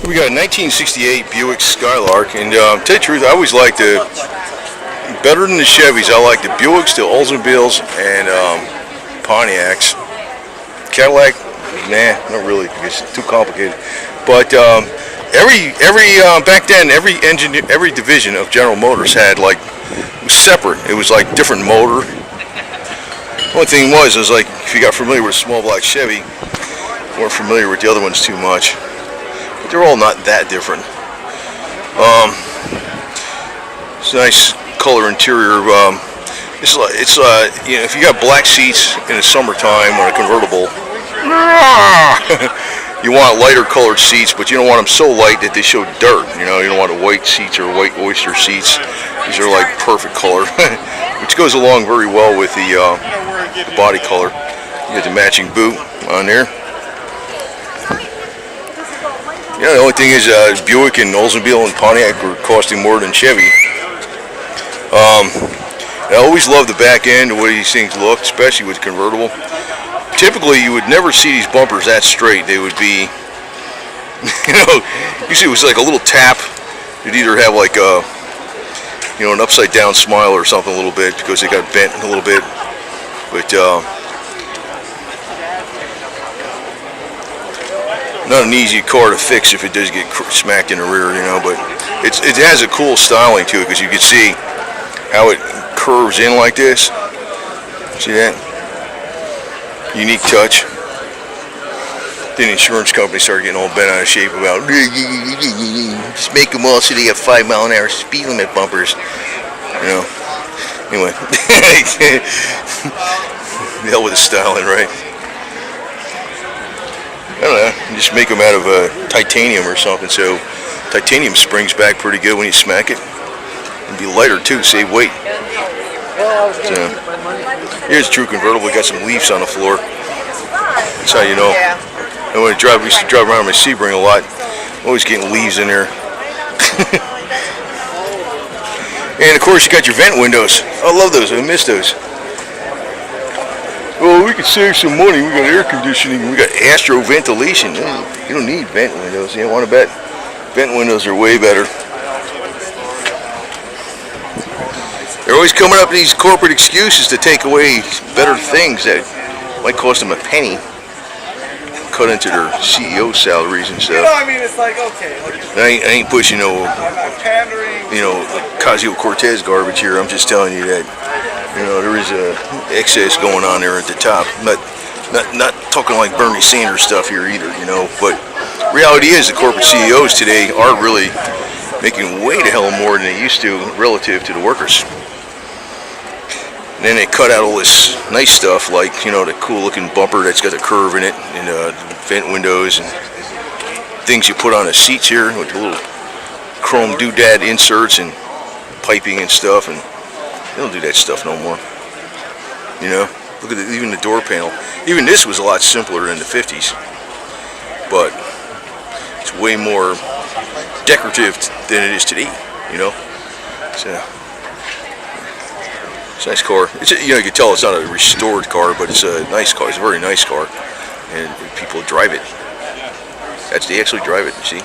We got a 1968 Buick Skylark, and to tell you the truth, I always liked the, better than the Chevys, I like the Buicks, the Oldsmobiles, and Pontiacs. Cadillac, nah, not really, it's too complicated. But back then, every division of General Motors had like, it was separate. It was like different motor. The only thing was like, if you got familiar with a small block Chevy, you weren't familiar with the other ones too much. But they're all not that different. It's a nice color interior. It's you know, if you got black seats in the summertime on a convertible, you want lighter colored seats, but you don't want them so light that they show dirt. You know, you don't want the white seats or white oyster seats. These are like perfect color, which goes along very well with the body color. You got the matching boot on there. Yeah, the only thing is Buick and Oldsmobile and Pontiac were costing more than Chevy. I always love the back end, the way these things look, especially with convertible. Typically, you would never see these bumpers that straight. They would be, you know, usually it was like a little tap. You'd either have like a, you know, an upside down smile or something a little bit because they got bent a little bit. But not an easy car to fix if it does get smacked in the rear, you know. But it has a cool styling to it because you can see how it curves in like this. See that? Unique touch. Then the insurance company started getting all bent out of shape about just make them all so they have 5-mile-an-hour speed limit bumpers. You know. Anyway, the hell with the styling, right? I don't know. Just make them out of titanium or something. So titanium springs back pretty good when you smack it. And be lighter too, save weight. So, here's a true convertible. We got some leaves on the floor. That's how you know. And when we used to drive around my Sebring a lot. Always getting leaves in there. And of course, you got your vent windows. I love those. I miss those. Oh, we could save some money. We got air conditioning. We got astro ventilation. You don't need vent windows. You don't want to bet. Vent windows are way better. They're always coming up with these corporate excuses to take away better things that might cost them a penny, cut into their CEO salaries and stuff. You know, I mean, it's like, okay. I ain't pushing no, you know, Ocasio-Cortez garbage here. I'm just telling you that, you know, there is a excess going on there at the top. Not talking like Bernie Sanders stuff here either, you know. But reality is the corporate CEOs today are really making way the hell more than they used to relative to the workers. And then they cut out all this nice stuff like, you know, the cool looking bumper that's got a curve in it, and vent windows and things you put on the seats here with the little chrome doodad inserts and piping and stuff, and they don't do that stuff no more. You know, look at even the door panel. Even this was a lot simpler in the 50s, but it's way more decorative than it is today, you know. So it's a nice car. It's you know, you can tell it's not a restored car, but it's a nice car. It's a very nice car, and people drive it. They actually drive it. You see.